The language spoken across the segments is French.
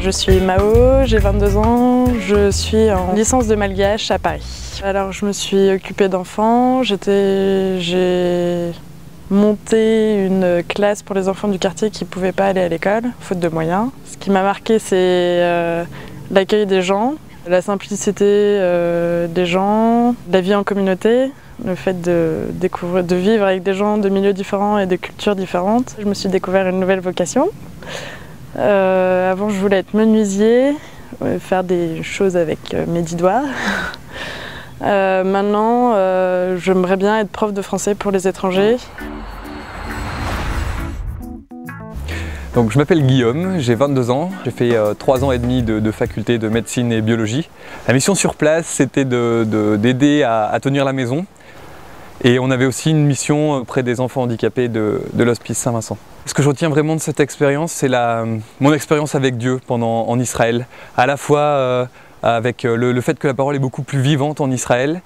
Je suis Mao, j'ai 22 ans, je suis en licence de malgache à Paris. Alors je me suis occupée d'enfants, j'ai monté une classe pour les enfants du quartier qui ne pouvaient pas aller à l'école, faute de moyens. Ce qui m'a marqué, c'est l'accueil des gens, la simplicité des gens, la vie en communauté, le fait de vivre avec des gens de milieux différents et de cultures différentes. Je me suis découvert une nouvelle vocation. Avant, je voulais être menuisier, faire des choses avec mes 10 doigts. Maintenant, j'aimerais bien être prof de français pour les étrangers. Donc, je m'appelle Guillaume, j'ai 22 ans, j'ai fait 3 ans et demi de faculté de médecine et biologie. La mission sur place, c'était d'aider à tenir la maison. Et on avait aussi une mission auprès des enfants handicapés de l'hospice Saint-Vincent. Ce que je retiens vraiment de cette expérience, c'est mon expérience avec Dieu en Israël. À la fois avec le fait que la parole est beaucoup plus vivante en Israël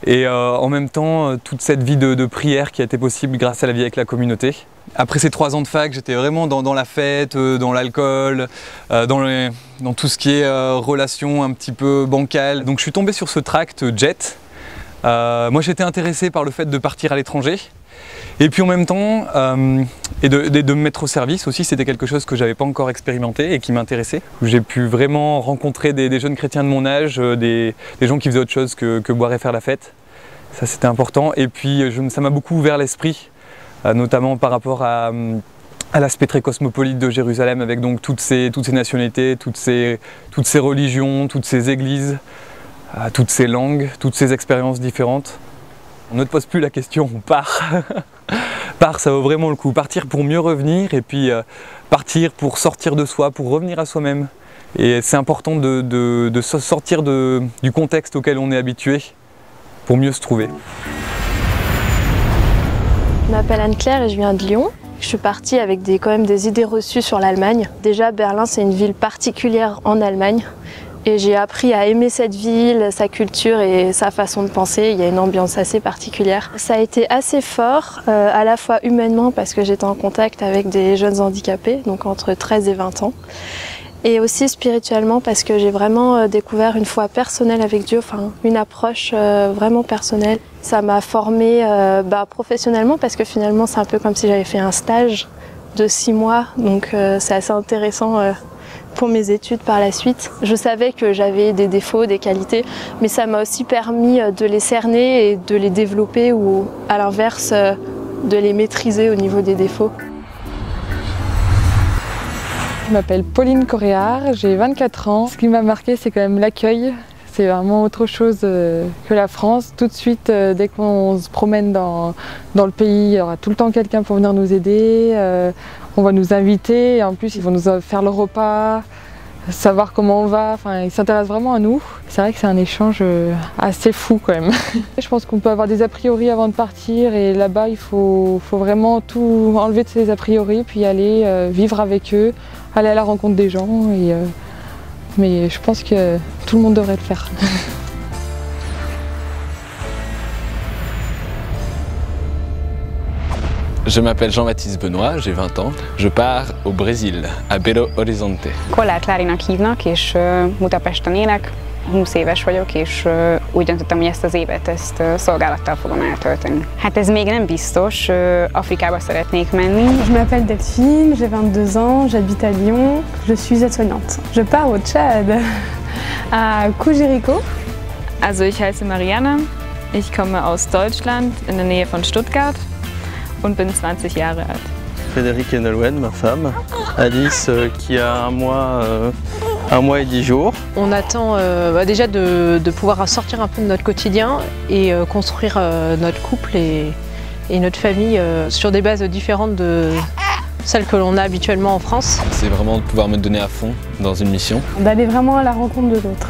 et en même temps toute cette vie de prière qui a été possible grâce à la vie avec la communauté. Après ces 3 ans de fac, j'étais vraiment dans la fête, dans l'alcool, dans tout ce qui est relations un petit peu bancales. Donc je suis tombé sur ce tract JET. Moi j'étais intéressé par le fait de partir à l'étranger et puis en même temps et de me mettre au service aussi, c'était quelque chose que j'avais pas encore expérimenté et qui m'intéressait. J'ai pu vraiment rencontrer des jeunes chrétiens de mon âge, des gens qui faisaient autre chose que boire et faire la fête. Ça c'était important et puis ça m'a beaucoup ouvert l'esprit, notamment par rapport à l'aspect très cosmopolite de Jérusalem avec donc toutes ces nationalités, toutes ces religions, toutes ces églises. Toutes ces langues, toutes ces expériences différentes. On ne te pose plus la question, on part. Part, ça vaut vraiment le coup. Partir pour mieux revenir et puis partir pour sortir de soi, pour revenir à soi-même. Et c'est important de sortir du contexte auquel on est habitué pour mieux se trouver. Je m'appelle Anne-Claire et je viens de Lyon. Je suis partie avec quand même des idées reçues sur l'Allemagne. Déjà, Berlin, c'est une ville particulière en Allemagne. Et j'ai appris à aimer cette ville, sa culture et sa façon de penser. Il y a une ambiance assez particulière. Ça a été assez fort, à la fois humainement parce que j'étais en contact avec des jeunes handicapés, donc entre 13 et 20 ans. Et aussi spirituellement parce que j'ai vraiment découvert une foi personnelle avec Dieu, enfin une approche vraiment personnelle. Ça m'a formée professionnellement parce que finalement c'est un peu comme si j'avais fait un stage de 6 mois, donc c'est assez intéressant pour mes études par la suite. Je savais que j'avais des défauts, des qualités, mais ça m'a aussi permis de les cerner et de les développer ou à l'inverse de les maîtriser au niveau des défauts. Je m'appelle Pauline Coréard, j'ai 24 ans. Ce qui m'a marqué, c'est quand même l'accueil. C'est vraiment autre chose que la France. Tout de suite, dès qu'on se promène dans le pays, il y aura tout le temps quelqu'un pour venir nous aider. On va nous inviter, et en plus ils vont nous faire le repas, savoir comment on va. Enfin, ils s'intéressent vraiment à nous. C'est vrai que c'est un échange assez fou quand même. Je pense qu'on peut avoir des a priori avant de partir et là-bas il faut vraiment tout enlever de ces a priori puis aller vivre avec eux, aller à la rencontre des gens. Mais je pense que tout le monde devrait le faire. Je m'appelle Jean-Baptiste Benoît, j'ai 20 ans. Je pars au Brésil, à Belo Horizonte. Kollát Lárinak hívnak, és Budapesten élek. 20 éves vagyok, és úgy döntöttem, hogy ezt az évet szolgálattal fogom eltölteni. Hát ez még nem biztos, Afrikába szeretnék menni. Je m'appelle Delphine, j'ai 22 ans, j'habite à Lyon, je suis aide-soignante. Je pars au Tchad, à Kujiriko. Also ich heiße Marianne, ich komme aus Deutschland, in der Nähe von Stuttgart und bin 20 Jahre alt. Frédéric Enolwen, ma femme. Alice qui a un mois et 10 jours. On attend déjà de pouvoir sortir un peu de notre quotidien et construire notre couple et notre famille sur des bases différentes de celles que l'on a habituellement en France. C'est vraiment de pouvoir me donner à fond dans une mission. D'aller vraiment à la rencontre de l'autre.